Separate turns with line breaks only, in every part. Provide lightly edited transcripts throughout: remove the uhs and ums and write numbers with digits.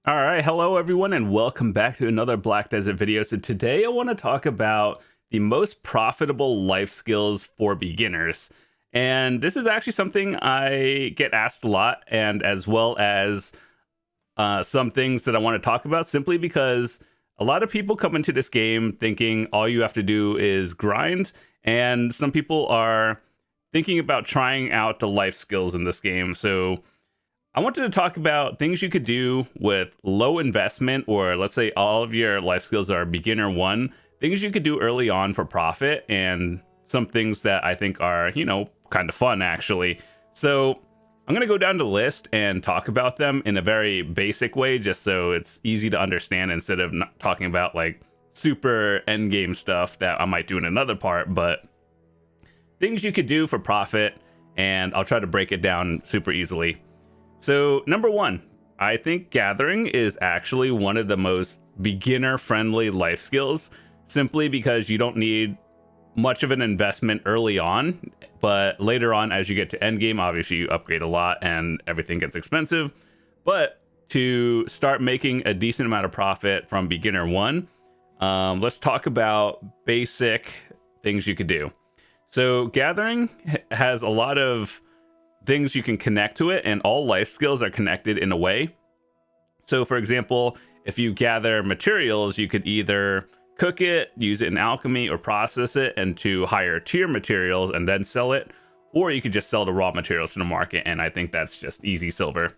All right, hello everyone, and welcome back to another Black Desert video. So today I want to talk about the most profitable life skills for beginners. And this is actually something I get asked a lot, and as well as some things that I want to talk about simply because a lot of people come into this game thinking all you have to do is grind, and some people are thinking about trying out the life skills in this game. So I wanted to talk about things you could do with low investment, or let's say all of your life skills are beginner one, things you could do early on for profit, and some things that I think are, kind of fun actually. So I'm going to go down the list and talk about them in a very basic way, just so it's easy to understand instead of not talking about like super end game stuff that I might do in another part, but things you could do for profit, and I'll try to break it down super easily. So number one, I think gathering is actually one of the most beginner friendly life skills, simply because you don't need much of an investment early on, but later on as you get to endgame, obviously you upgrade a lot and everything gets expensive. But to start making a decent amount of profit from beginner one, let's talk about basic things you could do. So gathering has a lot of things you can connect to it, and all life skills are connected in a way. So for example, if you gather materials, you could either cook it, use it in alchemy, or process it into higher tier materials and then sell it, or you could just sell the raw materials to the market, and I think that's just easy silver.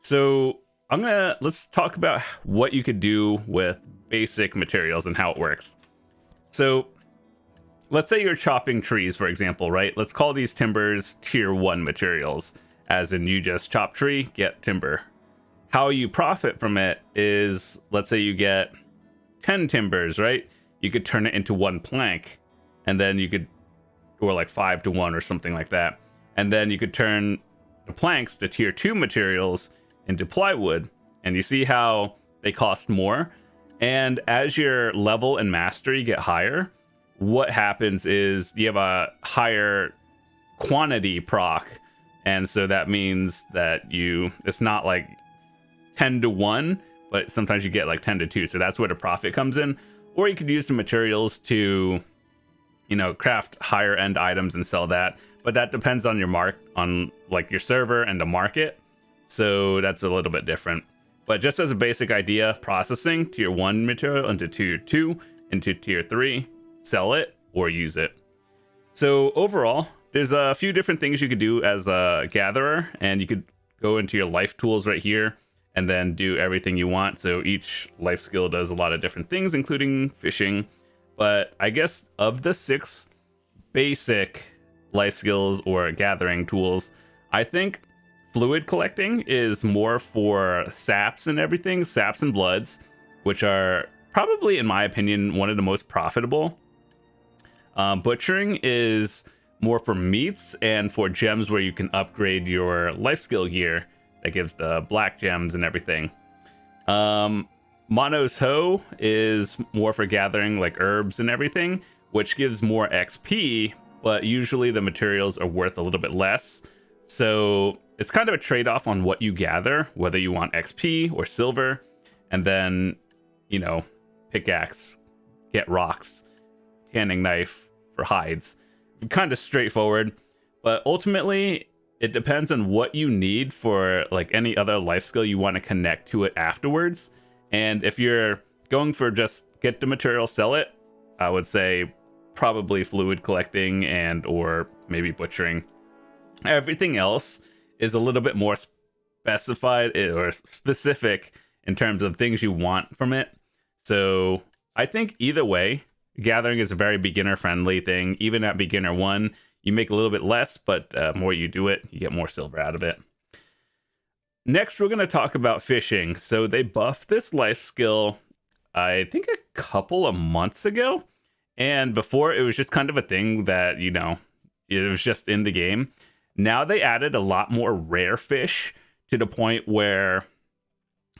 So let's talk about what you could do with basic materials and how it works. So let's say you're chopping trees, for example, right? Let's call these timbers tier 1 materials, as in you just chop tree, get timber. How you profit from it is, let's say you get 10 timbers, right? You could turn it into 1 plank, and then you could, or like 5 to 1 or something like that. And then you could turn the planks, the tier 2 materials, into plywood. And you see how they cost more. And as your level and mastery get higher, what happens is you have a higher quantity proc, and so that means that it's not like 10 to 1, but sometimes you get like 10 to 2, so that's where the profit comes in. Or you could use the materials to craft higher end items and sell that, but that depends on on like your server and the market, so that's a little bit different. But just as a basic idea, processing tier 1 material into tier 2 into tier 3, sell it or use it. So overall, there's a few different things you could do as a gatherer, and you could go into your life tools right here and then do everything you want. So each life skill does a lot of different things, including fishing. But I guess of the 6 basic life skills or gathering tools, I think fluid collecting is more for saps and everything, saps and bloods, which are probably, in my opinion, one of the most profitable. Butchering is more for meats and for gems where you can upgrade your life skill gear that gives the black gems and everything. Mono's Hoe is more for gathering like herbs and everything, which gives more XP, but usually the materials are worth a little bit less. So it's kind of a trade-off on what you gather, whether you want XP or silver, and then, pickaxe, get rocks, tanning knife for hides. Kind of straightforward, but ultimately it depends on what you need for like any other life skill you want to connect to it afterwards. And if you're going for just get the material, sell it, I would say probably fluid collecting and or maybe butchering. Everything else is a little bit more specified or specific in terms of things you want from it. So I think either way, gathering is a very beginner friendly thing. Even at beginner 1, you make a little bit less, but more you do it, you get more silver out of it. Next, we're going to talk about fishing. So they buffed this life skill, I think a couple of months ago. And before, it was just kind of a thing that, it was just in the game. Now they added a lot more rare fish, to the point where,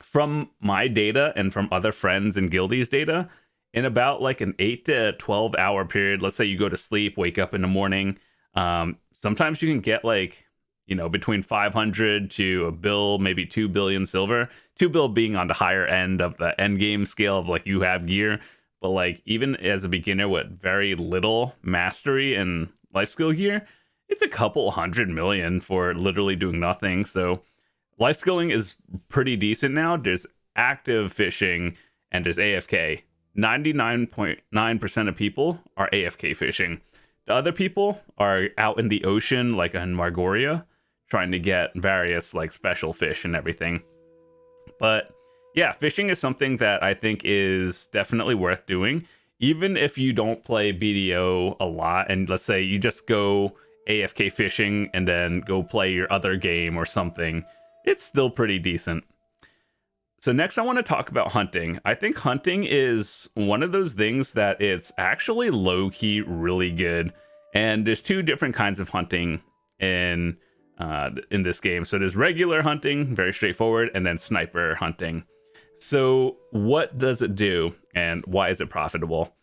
from my data and from other friends and guildies data, in about like an 8 to 12 hour period, let's say you go to sleep, wake up in the morning, sometimes you can get like between 500 to a bill, maybe 2 billion silver. 2 bill being on the higher end of the end game scale of like you have gear, but like even as a beginner with very little mastery and life skill gear, it's a couple 100 million for literally doing nothing. So life skilling is pretty decent now. There's active fishing and there's AFK. 99.9% of people are AFK fishing. The other people are out in the ocean, like in Margoria, trying to get various like special fish and everything. But yeah, fishing is something that I think is definitely worth doing. Even if you don't play BDO a lot, and let's say you just go AFK fishing and then go play your other game or something, it's still pretty decent. So next I want to talk about hunting. I think hunting is one of those things that it's actually low-key really good. And there's two different kinds of hunting in this game. So there's regular hunting, very straightforward, and then sniper hunting. So what does it do and why is it profitable?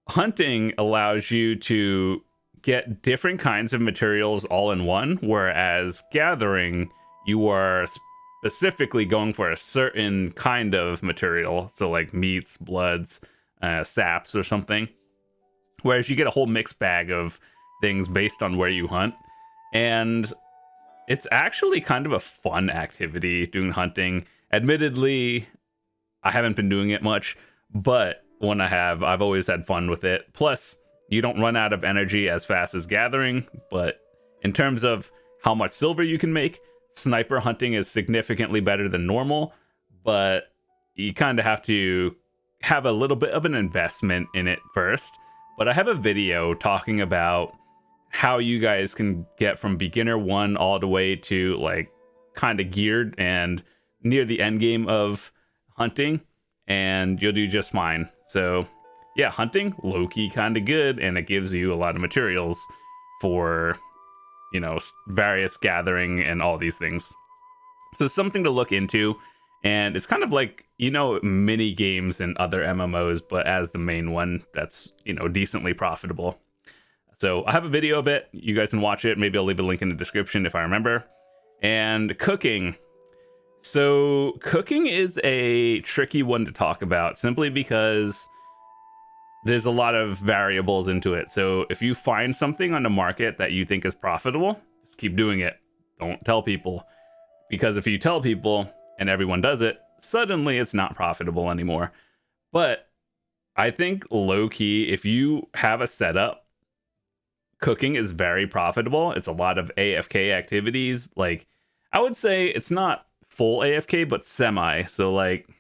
Hunting allows you to get different kinds of materials all in one, whereas gathering, you are specifically going for a certain kind of material. So like meats, bloods, saps or something. Whereas you get a whole mixed bag of things based on where you hunt. And it's actually kind of a fun activity doing hunting. Admittedly, I haven't been doing it much, but when I have, I've always had fun with it. Plus, you don't run out of energy as fast as gathering, but in terms of how much silver you can make, sniper hunting is significantly better than normal, but you kind of have to have a little bit of an investment in it first. But I have a video talking about how you guys can get from beginner 1 all the way to like kind of geared and near the end game of hunting, and you'll do just fine. So yeah, hunting, low-key kind of good, and it gives you a lot of materials for, various gathering and all these things. So it's something to look into, and it's kind of like, mini games and other MMOs, but as the main one that's, decently profitable. So I have a video of it. You guys can watch it. Maybe I'll leave a link in the description if I remember. And cooking. So cooking is a tricky one to talk about simply because there's a lot of variables into it. So if you find something on the market that you think is profitable, just keep doing it. Don't tell people. Because if you tell people and everyone does it, suddenly it's not profitable anymore. But I think low-key, if you have a setup, cooking is very profitable. It's a lot of AFK activities. Like, I would say it's not full AFK, but semi. So like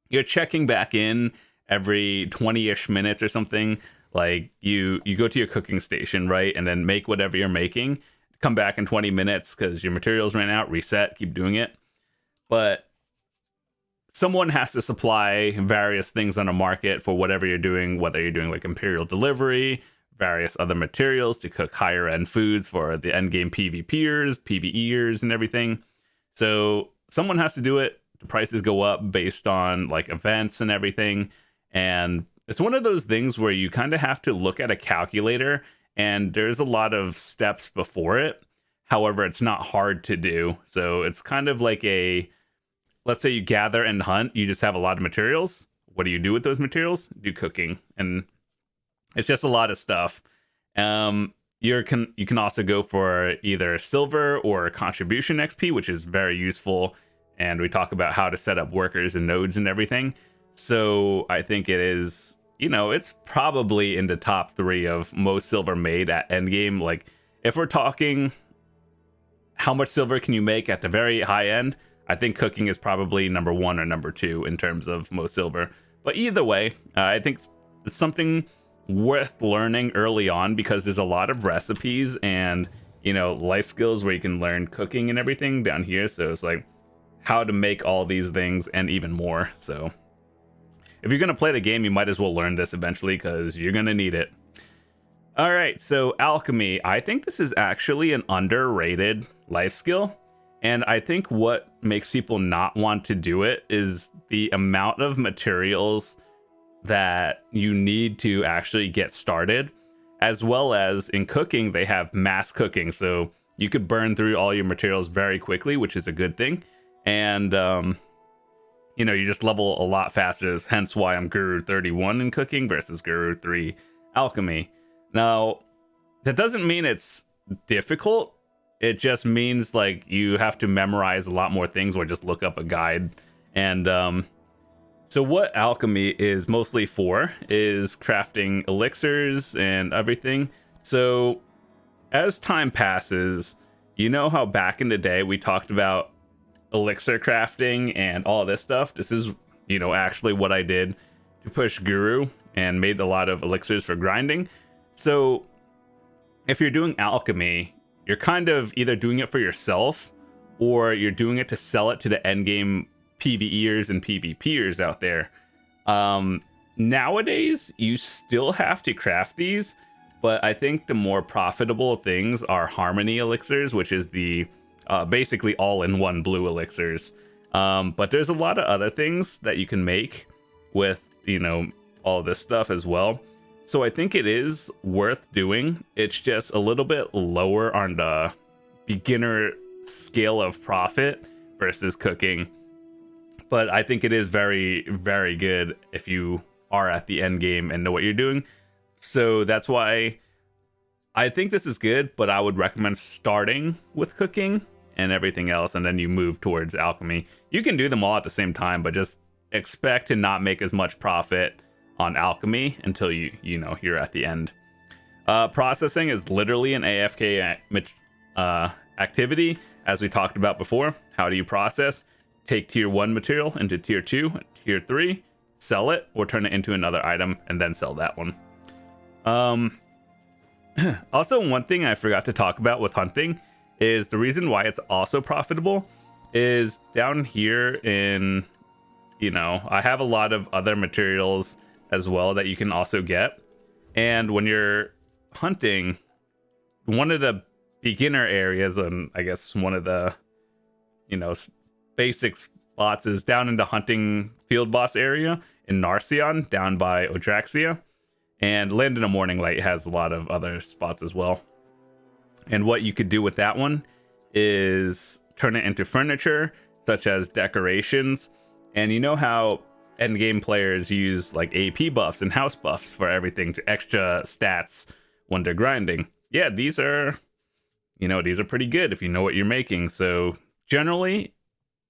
you're checking back in every 20-ish minutes or something. Like you go to your cooking station, right? And then make whatever you're making. Come back in 20 minutes because your materials ran out, reset, keep doing it. But someone has to supply various things on a market for whatever you're doing, whether you're doing like Imperial delivery, various other materials to cook higher end foods for the end game PvPers, PvEers, and everything. So someone has to do it. The prices go up based on like events and everything. And it's one of those things where you kind of have to look at a calculator, and there's a lot of steps before it. However, it's not hard to do. So it's kind of like let's say you gather and hunt, you just have a lot of materials. What do you do with those materials? Do cooking. And it's just a lot of stuff. You can also go for either silver or contribution XP, which is very useful. And we talk about how to set up workers and nodes and everything. So I think it is, it's probably in the top 3 of most silver made at endgame. Like if we're talking how much silver can you make at the very high end, I think cooking is probably number 1 or number 2 in terms of most silver. But either way, I think it's something worth learning early on because there's a lot of recipes and, life skills where you can learn cooking and everything down here. So it's like how to make all these things and even more. So if you're going to play the game, you might as well learn this eventually because you're going to need it. All right, so Alchemy. I think this is actually an underrated life skill. And I think what makes people not want to do it is the amount of materials that you need to actually get started, as well as in cooking, they have mass cooking. So you could burn through all your materials very quickly, which is a good thing. And you know, you just level a lot faster, hence why I'm Guru 31 in cooking versus Guru 3 alchemy. Now, that doesn't mean it's difficult. It just means like you have to memorize a lot more things or just look up a guide. And so what alchemy is mostly for is crafting elixirs and everything. So as time passes, you know how back in the day we talked about elixir crafting and all this stuff? This is, you know, actually what I did to push Guru and made a lot of elixirs for grinding. So if you're doing alchemy, you're kind of either doing it for yourself or you're doing it to sell it to the endgame PvEers and PvPers out there. Nowadays, you still have to craft these, but I think the more profitable things are harmony elixirs, which is the basically all-in-one blue elixirs. But there's a lot of other things that you can make with, you know, all this stuff as well. So I think it is worth doing. It's just a little bit lower on the beginner scale of profit versus cooking. But I think it is very, very good if you are at the end game and know what you're doing. So that's why I think this is good, but I would recommend starting with cooking and everything else, and then you move towards alchemy. You can do them all at the same time, but just expect to not make as much profit on alchemy until you know you're at the end. Processing is literally an AFK activity, as we talked about before. How do you process? Take tier 1 material into tier 2, tier 3, sell it, or turn it into another item, and then sell that one. Also, one thing I forgot to talk about with hunting is the reason why it's also profitable is down here in, you know, I have a lot of other materials as well that you can also get. And when you're hunting, one of the beginner areas, and I guess one of the, you know, basic spots is down in the hunting field boss area in Narcion, down by Odraxia. And Land in the Morning Light has a lot of other spots as well. And what you could do with that one is turn it into furniture, such as decorations. And you know how endgame players use like AP buffs and house buffs for everything, to extra stats when they're grinding. Yeah, these are, you know, these are pretty good if you know what you're making. So generally,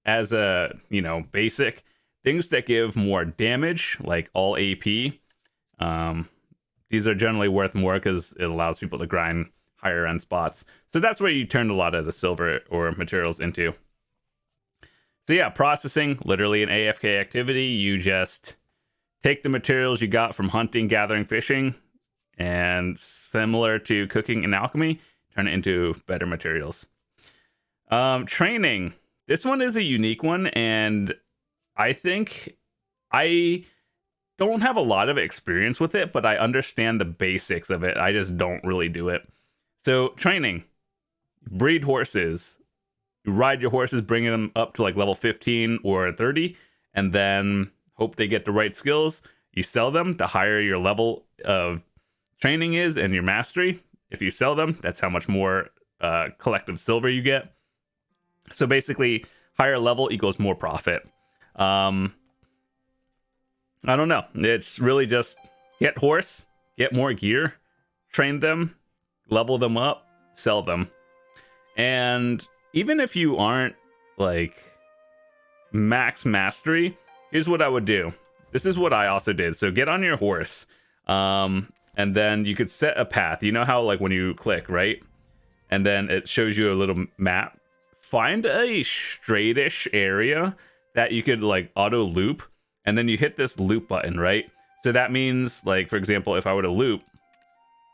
as a, you know, basic, things that give more damage, like all AP, these are generally worth more because it allows people to grind higher end spots. So that's where you turn a lot of the silver or materials into. So yeah, processing, literally an AFK activity. You just take the materials you got from hunting, gathering, fishing, and similar to cooking and alchemy, turn it into better materials. Training. This one is a unique one, and I think I don't have a lot of experience with it, but I understand the basics of it. I just don't really do it. So training, breed horses. You ride your horses, bringing them up to like level 15 or 30, and then hope they get the right skills. You sell them. The higher your level of training is and your mastery, if you sell them, that's how much more collective silver you get. So basically, higher level equals more profit. I don't know. It's really just get horse, get more gear, train them, level them up, sell them. And even if you aren't like max mastery, here's what I would do. This is what I also did. So get on your horse, and then you could set a path. You know how like when you click, right? And then it shows you a little map. Find a straightish area that you could like auto loop, and then you hit this loop button, right? So that means, like, for example, if I were to loop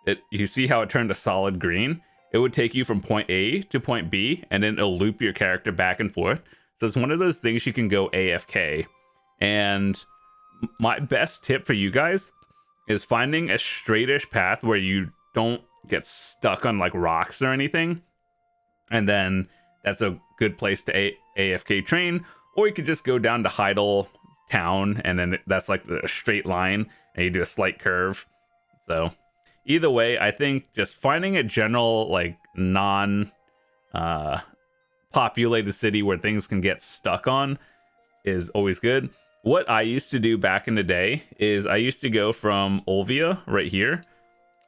it, you see how it turned a solid green? It would take you from point A to point B, and then it'll loop your character back and forth. So it's one of those things you can go AFK. And my best tip for you guys is finding a straightish path where you don't get stuck on like rocks or anything. And then that's a good place to AFK train. Or you could just go down to Heidel Town, and then that's like a straight line, and you do a slight curve. So either way, I think just finding a general like non uh, populated city where things can get stuck on is always good. What I used to do back in the day is I used to go from Olvia right here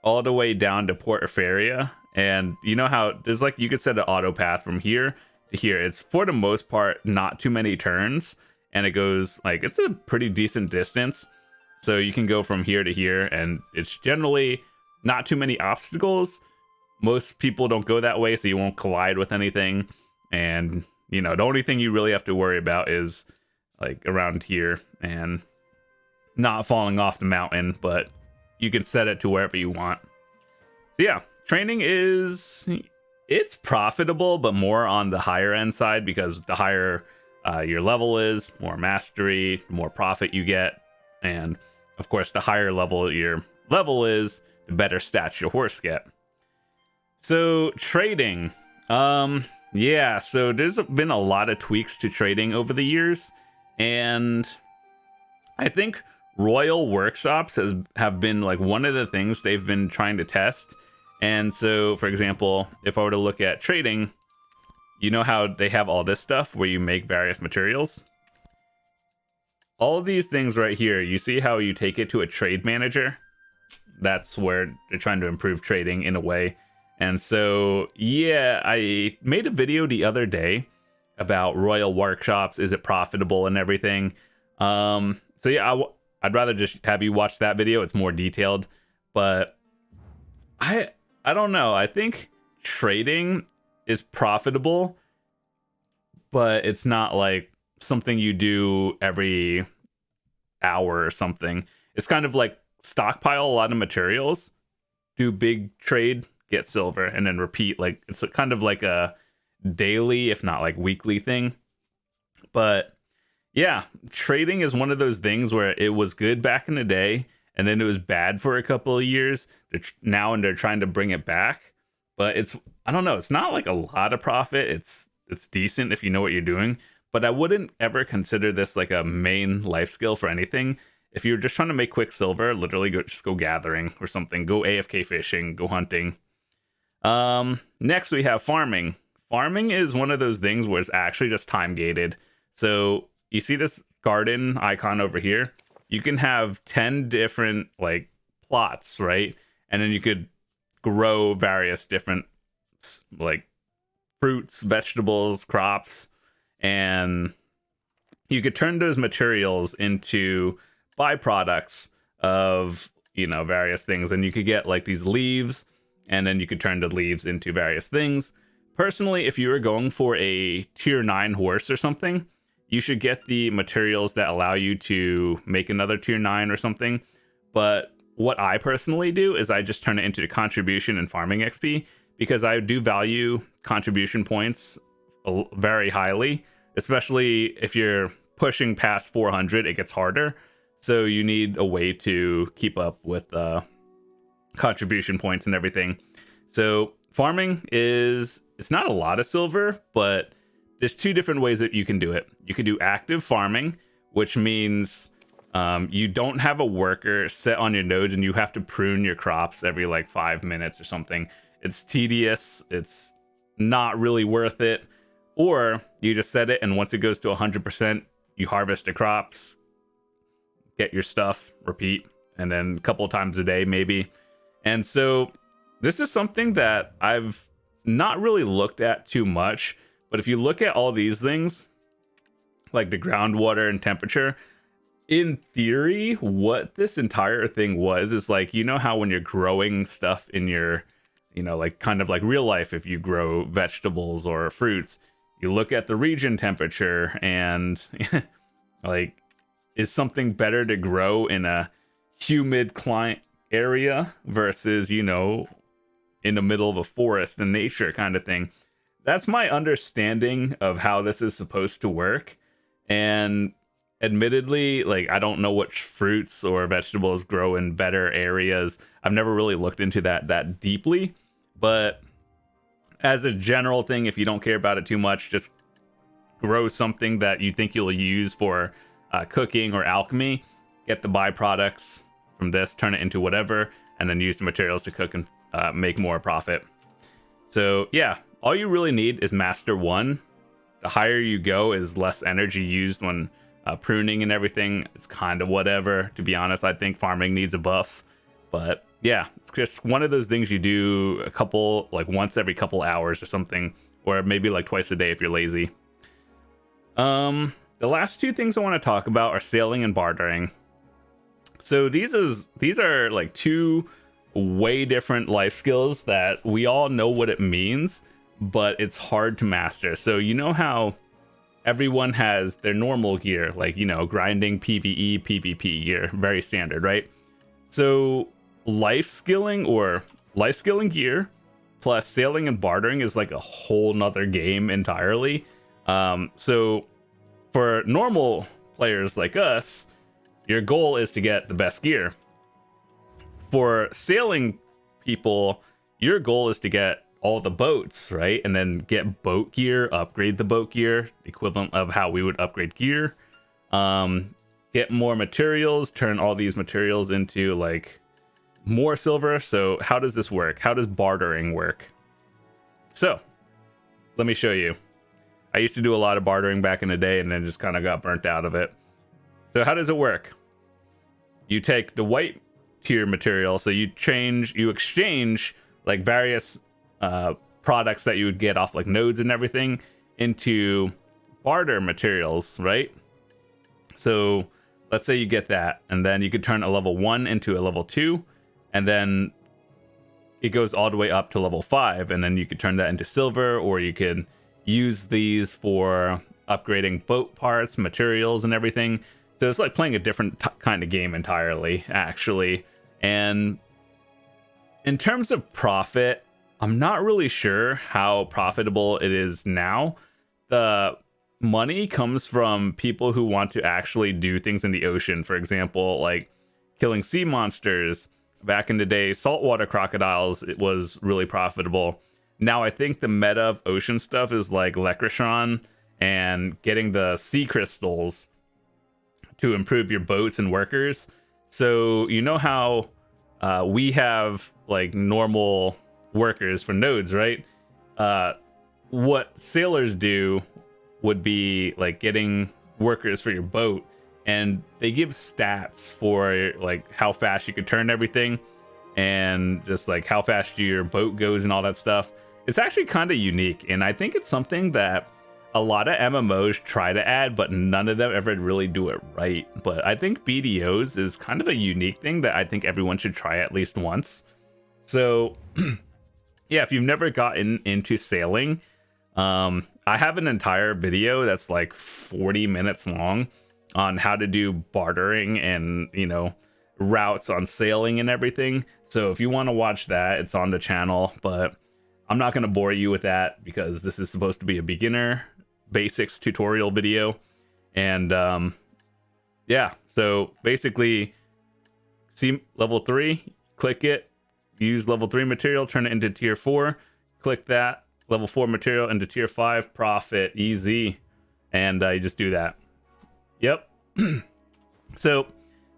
all the way down to Port Euphoria. And you know how there's like, you could set an auto path from here to here. It's for the most part not too many turns, and it goes like, it's a pretty decent distance. So you can go from here to here, and it's generally not too many obstacles. Most people don't go that way, so you won't collide with anything. And, you know, the only thing you really have to worry about is like around here and not falling off the mountain, but you can set it to wherever you want. So yeah, training it's profitable, but more on the higher end side, because the higher your level is, more mastery, more profit you get. And of course, the higher level your level is, the better stats your horse get. So trading, yeah, so there's been a lot of tweaks to trading over the years, and I think Royal Workshops have been like one of the things they've been trying to test. And so, for example, if I were to look at trading, you know how they have all this stuff where you make various materials? All of these things right here, you see how you take it to a trade manager? That's where they're trying to improve trading in a way. And so, yeah, I made a video the other day about Royal Workshops. Is it profitable and everything? So yeah, I'd rather just have you watch that video. It's more detailed, but I don't know. I think trading is profitable, but it's not like something you do every hour or something. It's kind of like stockpile a lot of materials, do big trade, get silver, and then repeat. Like it's kind of like a daily, if not like weekly thing. But yeah, trading is one of those things where it was good back in the day, and then it was bad for a couple of years. Now and they're trying to bring it back, but I don't know. It's not like a lot of profit. It's decent if you know what you're doing, but I wouldn't ever consider this like a main life skill for anything. If you're just trying to make quick silver, literally just go gathering or something. Go AFK fishing, go hunting. Next we have farming. Farming is one of those things where it's actually just time gated. So you see this garden icon over here? You can have 10 different like plots, right? And then you could grow various different like fruits, vegetables, crops, and you could turn those materials into byproducts of, you know, various things. And you could get like these leaves, and then you could turn the leaves into various things. Personally, if you were going for a tier 9 horse or something, you should get the materials that allow you to make another tier 9 or something. But what I personally do is I just turn it into the contribution and farming XP, because I do value contribution points very highly, especially if you're pushing past 400, it gets harder. So you need a way to keep up with contribution points and everything. So farming it's not a lot of silver, but there's two different ways that you can do it. You can do active farming, which means you don't have a worker set on your nodes and you have to prune your crops every like 5 minutes or something. It's tedious. It's not really worth it. Or you just set it, and once it goes to 100%, you harvest the crops, get your stuff, repeat, and then a couple of times a day maybe. And so this is something that I've not really looked at too much. But if you look at all these things, like the groundwater and temperature, in theory, what this entire thing was is like, you know how when you're growing stuff in your, you know, like kind of like real life, if you grow vegetables or fruits, you look at the region temperature and like, is something better to grow in a humid climate area versus, you know, in the middle of a forest and nature kind of thing. That's my understanding of how this is supposed to work. And admittedly, like, I don't know which fruits or vegetables grow in better areas. I've never really looked into that deeply. But as a general thing, if you don't care about it too much, just grow something that you think you'll use for cooking or alchemy. Get the byproducts from this, turn it into whatever, and then use the materials to cook and make more profit. So yeah, all you really need is Master 1. The higher you go is less energy used when pruning and everything. It's kind of whatever, to be honest. I think farming needs a buff. But yeah, it's just one of those things you do like once every couple hours or something, or maybe like twice a day if you're lazy. The last two things I want to talk about are sailing and bartering. So these are like two way different life skills that we all know what it means, but it's hard to master. So you know how everyone has their normal gear, like, you know, grinding, PvE, PvP gear, very standard, right? So life skilling gear plus sailing and bartering is like a whole nother game entirely. So for normal players like us, your goal is to get the best gear. For sailing people, your goal is to get all the boats, right? And then get boat gear, upgrade the boat gear, equivalent of how we would upgrade gear. Get more materials, turn all these materials into like more silver. So how does this work? How does bartering work? So let me show you. I used to do a lot of bartering back in the day and then just kind of got burnt out of it. So how does it work? You take the white tier material, so you exchange like various products that you would get off like nodes and everything into barter materials, right? So let's say you get that, and then you could turn a level 1 into a level 2, and then it goes all the way up to level 5, and then you could turn that into silver, or you could use these for upgrading boat parts, materials, and everything. So it's like playing a different kind of game entirely, actually. And in terms of profit, I'm not really sure how profitable it is now. The money comes from people who want to actually do things in the ocean. For example, like killing sea monsters. Back in the day, saltwater crocodiles, it was really profitable. Now I think the meta of ocean stuff is like Lekrishon and getting the sea crystals to improve your boats and workers. So you know how we have like normal workers for nodes, right? What sailors do would be like getting workers for your boat, and they give stats for like how fast you could turn everything and just like how fast your boat goes and all that stuff. It's actually kind of unique, and I think it's something that a lot of MMOs try to add, but none of them ever really do it right. But I think BDOs is kind of a unique thing that I think everyone should try at least once. So yeah, if you've never gotten into sailing, I have an entire video that's like 40 minutes long on how to do bartering and, you know, routes on sailing and everything. So if you want to watch that, it's on the channel, but I'm not going to bore you with that because this is supposed to be a beginner basics tutorial video. And yeah, so basically see level 3, click it, use level 3 material, turn it into tier 4, click that level 4 material into tier 5, profit, easy. And you just do that. Yep. So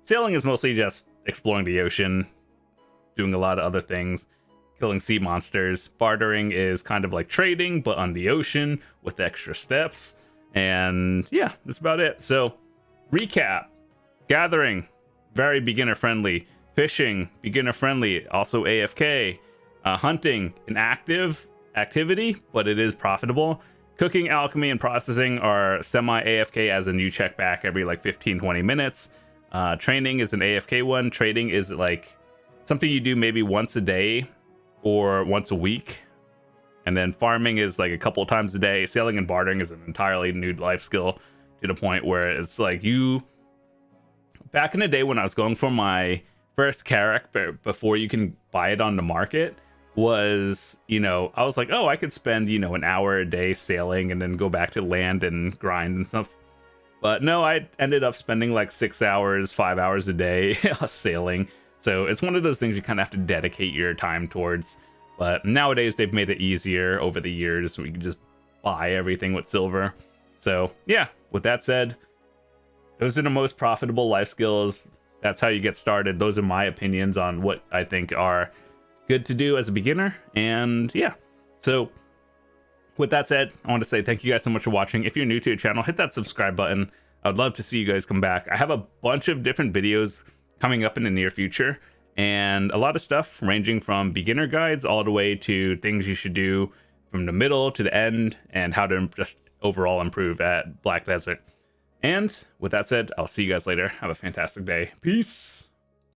sailing is mostly just exploring the ocean, doing a lot of other things, killing sea monsters. Bartering is kind of like trading, but on the ocean with extra steps. And yeah, that's about it. So recap: gathering, very beginner friendly. Fishing, beginner friendly, also AFK. Hunting, an active activity, but it is profitable. Cooking, alchemy, and processing are semi-AFK, as in you check back every like 15-20 minutes. Training is an AFK one. Trading is like something you do maybe once a day or once a week. And then farming is like a couple of times a day. Sailing and bartering is an entirely new life skill, to the point where it's like you... Back in the day when I was going for my first character before you can buy it on the market, was, you know, I was like, oh, I could spend, you know, an hour a day sailing and then go back to land and grind and stuff. But no, I ended up spending like 6 hours, 5 hours a day sailing. So it's one of those things you kind of have to dedicate your time towards. But nowadays they've made it easier over the years, so we can just buy everything with silver. So yeah, with that said, those are the most profitable life skills. That's how you get started. Those are my opinions on what I think are good to do as a beginner. And yeah, so With that said, I want to say thank you guys so much for watching. If you're new to the channel, hit that subscribe button. I'd love to see you guys come back. I have a bunch of different videos coming up in the near future, and a lot of stuff ranging from beginner guides all the way to things you should do from the middle to the end, and how to just overall improve at Black Desert. And with that said, I'll see you guys later. Have a fantastic day. Peace.